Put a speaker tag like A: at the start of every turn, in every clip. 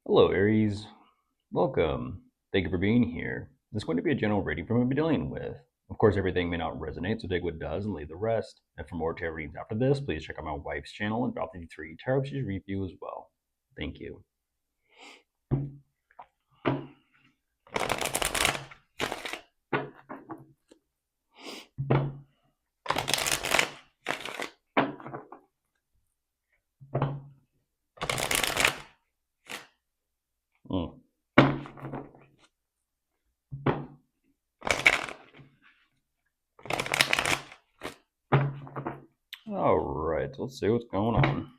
A: Hello, Aries. Welcome. Thank you for being here. This is going to be a general reading for what we're dealing with. Of course, everything may not resonate, so take what does and leave the rest. And for more tarot readings after this, please check out my wife's channel and drop the 3 tarot she's review as well. Thank you. Mm. All right, let's see what's going on.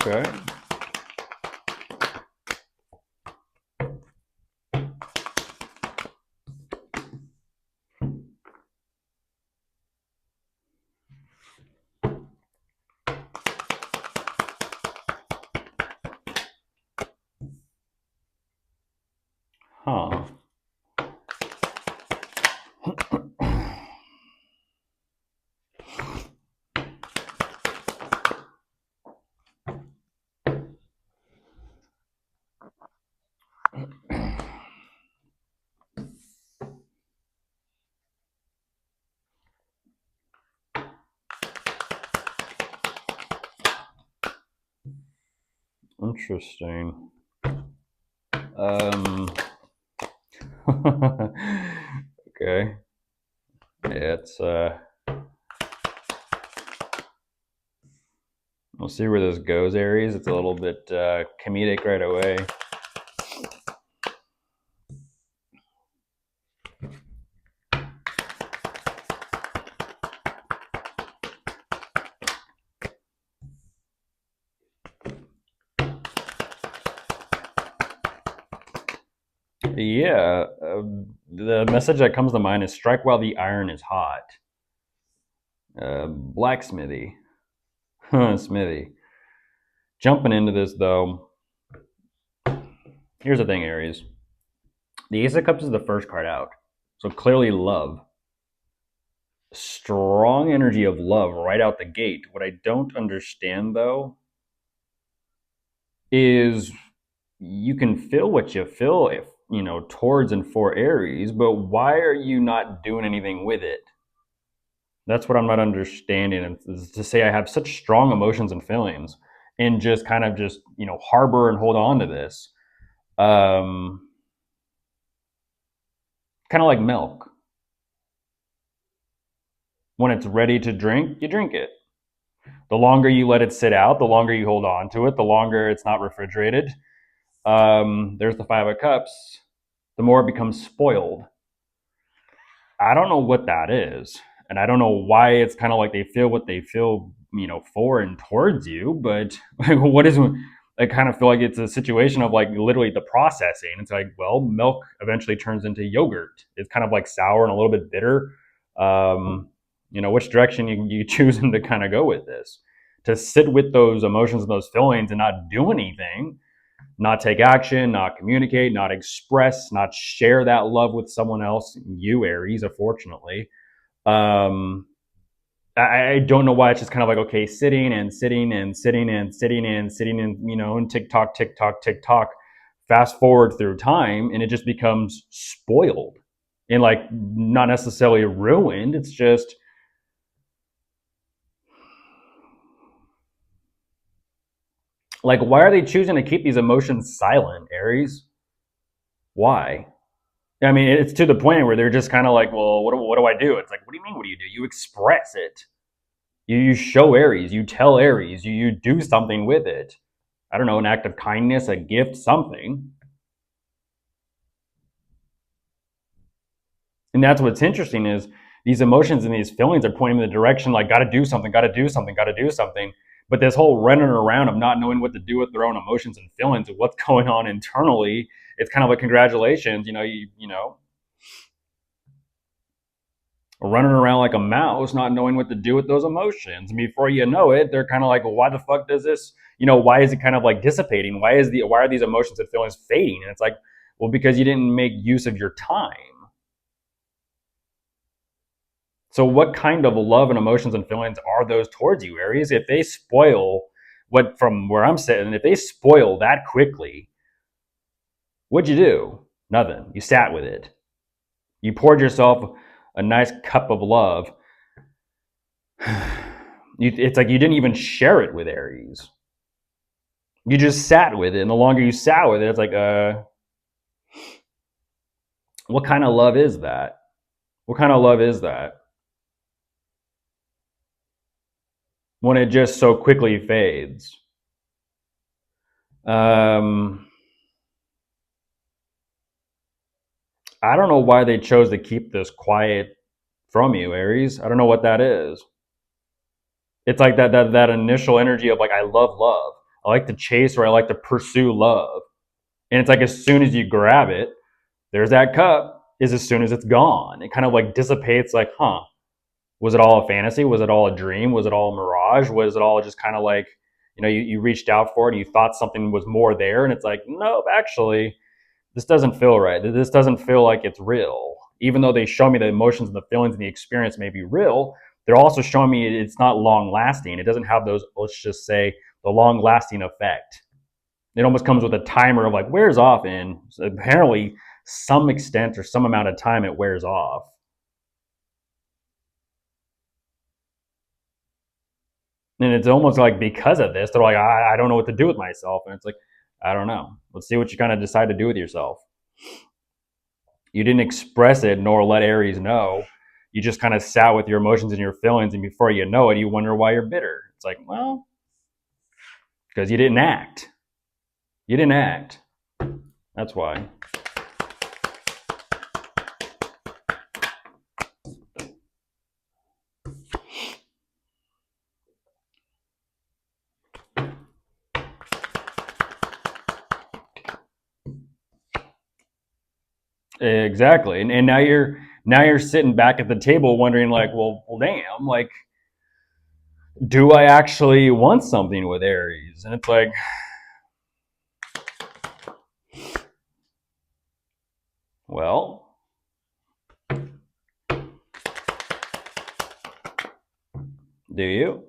A: Okay. Huh. Interesting. Okay. Yeah, we'll see where this goes, Aries. It's a little bit comedic right away. Yeah, the message that comes to mind is strike while the iron is hot. Blacksmithy. Smithy. Jumping into this, though, here's the thing, Aries. The Ace of Cups is the first card out. So clearly love. Strong energy of love right out the gate. What I don't understand, though, is you can feel what you feel if, towards and for Aries, but why are you not doing anything with it? That's what I'm not understanding. Is to say I have such strong emotions and feelings and just kind of just, harbor and hold on to this. Kind of like milk. When it's ready to drink, you drink it. The longer you let it sit out, the longer you hold on to it, the longer it's not refrigerated. There's the Five of Cups. The more it becomes spoiled. I don't know what that is. And I don't know why it's kind of like they feel what they feel, for and towards you. But what is, I kind of feel like it's a situation of like literally the processing. It's like, well, milk eventually turns into yogurt. It's kind of like sour and a little bit bitter. Which direction you choosing to kind of go with this? To sit with those emotions and those feelings and not do anything, not take action, not communicate, not express, not share that love with someone else. You, Aries, unfortunately. I don't know why it's just kind of like, okay, sitting and sitting and sitting and sitting and sitting and TikTok, TikTok, TikTok, fast forward through time and it just becomes spoiled and like not necessarily ruined. It's just, like, why are they choosing to keep these emotions silent, Aries? Why? I mean, it's to the point where they're just kind of like, well, what do I do? It's like, what do you mean? What do you do? You express it. You show Aries. You tell Aries. You do something with it. I don't know, an act of kindness, a gift, something. And that's what's interesting is these emotions and these feelings are pointing in the direction like, got to do something, got to do something, got to do something. But this whole running around of not knowing what to do with their own emotions and feelings and what's going on internally, it's kind of like, congratulations, you know, running around like a mouse, not knowing what to do with those emotions. And before you know it, they're kind of like, well, why the fuck does this, why is it kind of like dissipating? Why are these emotions and feelings fading? And it's like, well, because you didn't make use of your time. So what kind of love and emotions and feelings are those towards you, Aries? If they spoil from where I'm sitting, if they spoil that quickly, what'd you do? Nothing. You sat with it. You poured yourself a nice cup of love. It's like you didn't even share it with Aries. You just sat with it. And the longer you sat with it, it's like, what kind of love is that? What kind of love is that? When it just so quickly fades. I don't know why they chose to keep this quiet from you, Aries. I don't know what that is. It's like that initial energy of like, I love love. I like to chase, or I like to pursue love. And it's like, as soon as you grab it, there's that cup, is as soon as it's gone. It kind of like dissipates, like, was it all a fantasy? Was it all a dream? Was it all a mirage? Was it all just kind of like, you reached out for it and you thought something was more there, and it's like, nope, actually, this doesn't feel right. This doesn't feel like it's real. Even though they show me the emotions and the feelings and the experience may be real, they're also showing me it's not long lasting. It doesn't have those, let's just say, the long lasting effect. It almost comes with a timer of like, wears off in apparently some extent or some amount of time it wears off. And it's almost like, because of this, they're like, I don't know what to do with myself. And it's like, I don't know. Let's see what you kind of decide to do with yourself. You didn't express it nor let Aries know. You just kind of sat with your emotions and your feelings, and before you know it, you wonder why you're bitter. It's like, well, because you didn't act. You didn't act. That's why. Exactly. And now you're sitting back at the table wondering like, well, damn, like, do I actually want something with Aries? And it's like, well, do you?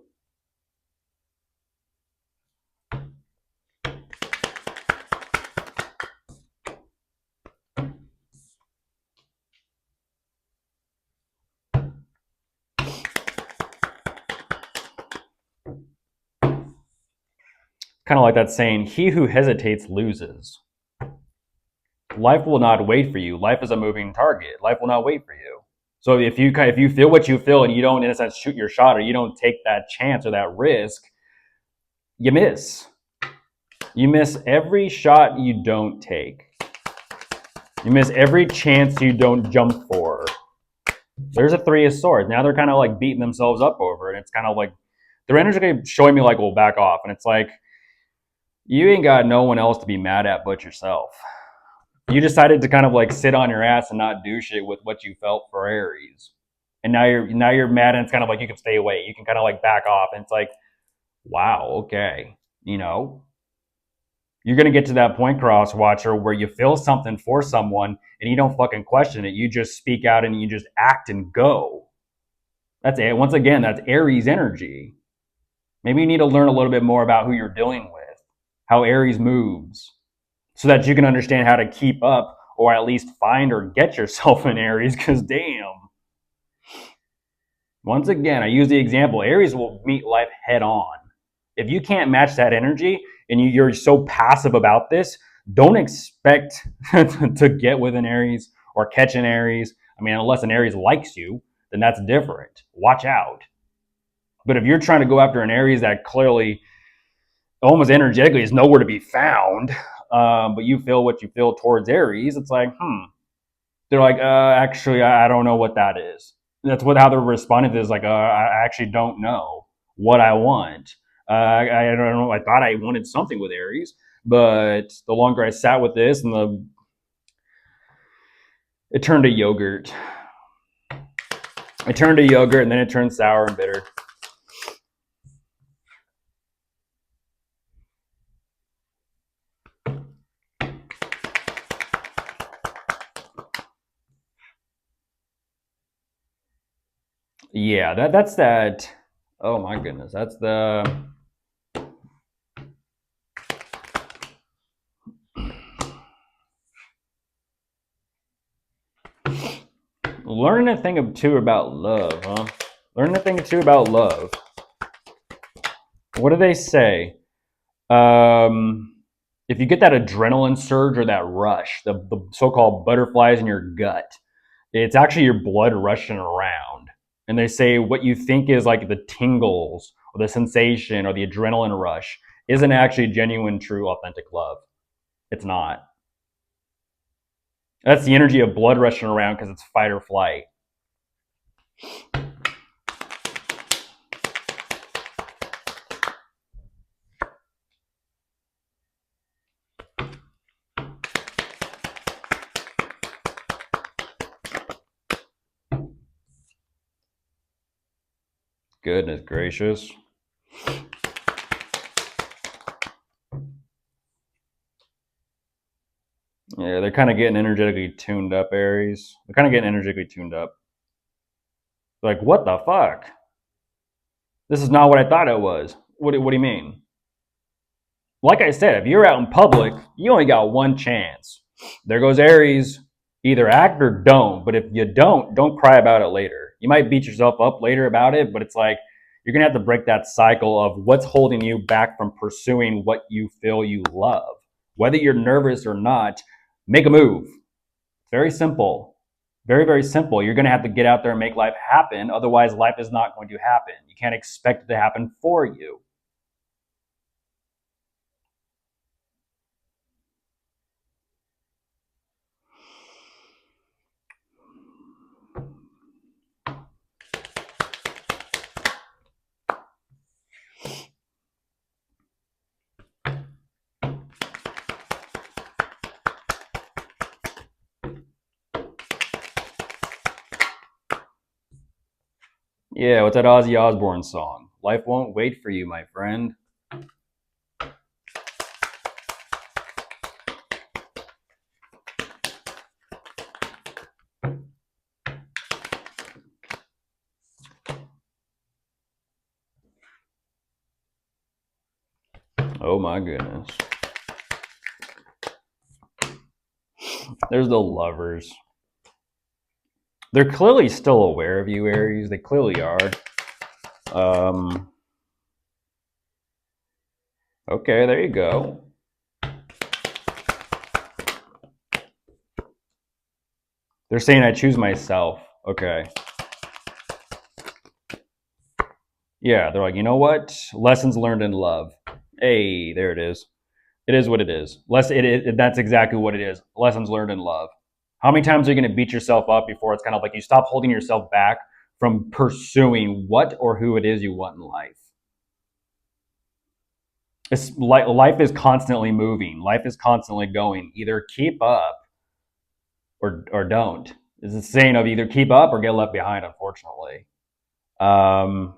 A: Kind of like that saying, he who hesitates loses. Life will not wait for you. Life is a moving target. Life will not wait for you. So if you feel what you feel and you don't, in a sense, shoot your shot, or you don't take that chance or that risk, you miss. You miss every shot you don't take. You miss every chance you don't jump for. There's a Three of Swords. Now they're kind of like beating themselves up over it. And it's kind of like, their energy showing me like, well, back off. And it's like, you ain't got no one else to be mad at but yourself. You decided to kind of like sit on your ass and not do shit with what you felt for Aries. And now you're mad, and it's kind of like, you can stay away. You can kind of like back off. And it's like, wow, okay. You're going to get to that point, cross watcher, where you feel something for someone and you don't fucking question it. You just speak out and you just act and go. That's it. Once again, that's Aries energy. Maybe you need to learn a little bit more about who you're dealing with, how Aries moves, so that you can understand how to keep up, or at least find or get yourself in Aries, because damn. Once again, I use the example, Aries will meet life head on. If you can't match that energy and you're so passive about this, don't expect to get with an Aries or catch an Aries. I mean, unless an Aries likes you, then that's different. Watch out. But if you're trying to go after an Aries that clearly, almost energetically, is nowhere to be found, but you feel what you feel towards Aries, it's like, they're like, actually, I don't know what that is. That's what how they're responding to this. Like, I actually don't know what I want. I don't know. I thought I wanted something with Aries, but the longer I sat with this, it turned to yogurt. It turned to yogurt, and then it turned sour and bitter. Yeah, that's that. Oh my goodness, that's the learning a thing or two about love, huh? Learning a thing or two about love. What do they say? If you get that adrenaline surge or that rush, the so-called butterflies in your gut, it's actually your blood rushing around. And they say what you think is like the tingles or the sensation or the adrenaline rush isn't actually genuine, true, authentic love. It's not. That's the energy of blood rushing around because it's fight or flight. Goodness gracious. Yeah, they're kind of getting energetically tuned up, Aries. They're kind of getting energetically tuned up. Like, what the fuck? This is not what I thought it was. What do you mean? Like I said, if you're out in public, you only got one chance. There goes Aries. Either act or don't. But if you don't cry about it later. You might beat yourself up later about it, but it's like you're going to have to break that cycle of what's holding you back from pursuing what you feel you love. Whether you're nervous or not, make a move. Very simple. Very, very simple. You're going to have to get out there and make life happen. Otherwise, life is not going to happen. You can't expect it to happen for you. Yeah, what's that Ozzy Osbourne song? Life won't wait for you, my friend. Oh my goodness. There's the lovers. They're clearly still aware of you, Aries. They clearly are. Okay, there you go. They're saying I choose myself. Okay. Yeah, they're like, you know what? Lessons learned in love. Hey, there it is. It is what it is. That's exactly what it is. Lessons learned in love. How many times are you going to beat yourself up before it's kind of like you stop holding yourself back from pursuing what or who it is you want in life? It's like life is constantly moving. Life is constantly going. Either keep up or don't. It's the saying of either keep up or get left behind, unfortunately. Um,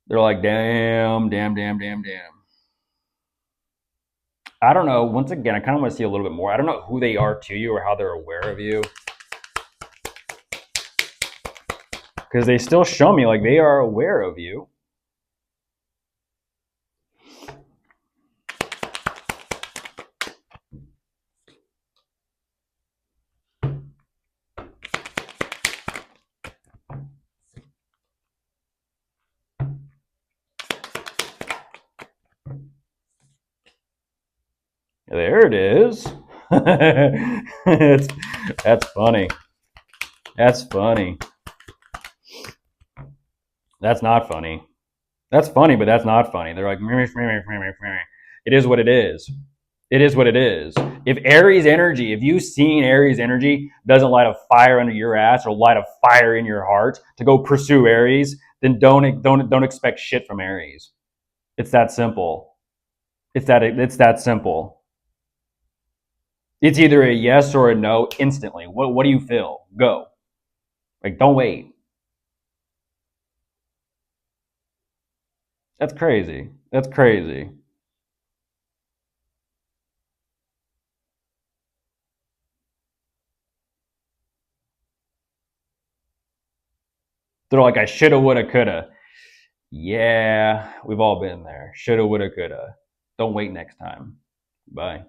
A: they're like, damn, damn, damn, damn, damn. I don't know. Once again, I kind of want to see a little bit more. I don't know who they are to you or how they're aware of you. Because they still show me like they are aware of you. There it is. That's funny. That's funny. That's not funny. That's funny, but that's not funny. They're like, it is what it is. It is what it is. If Aries energy, if you've seen Aries energy doesn't light a fire under your ass or light a fire in your heart to go pursue Aries, then don't expect shit from Aries. It's that simple. It's that simple. It's either a yes or a no instantly. What do you feel? Go. Like don't wait. That's crazy. That's crazy. They're like I shoulda, woulda, coulda. Yeah, we've all been there. Shoulda, woulda, coulda. Don't wait next time. Bye.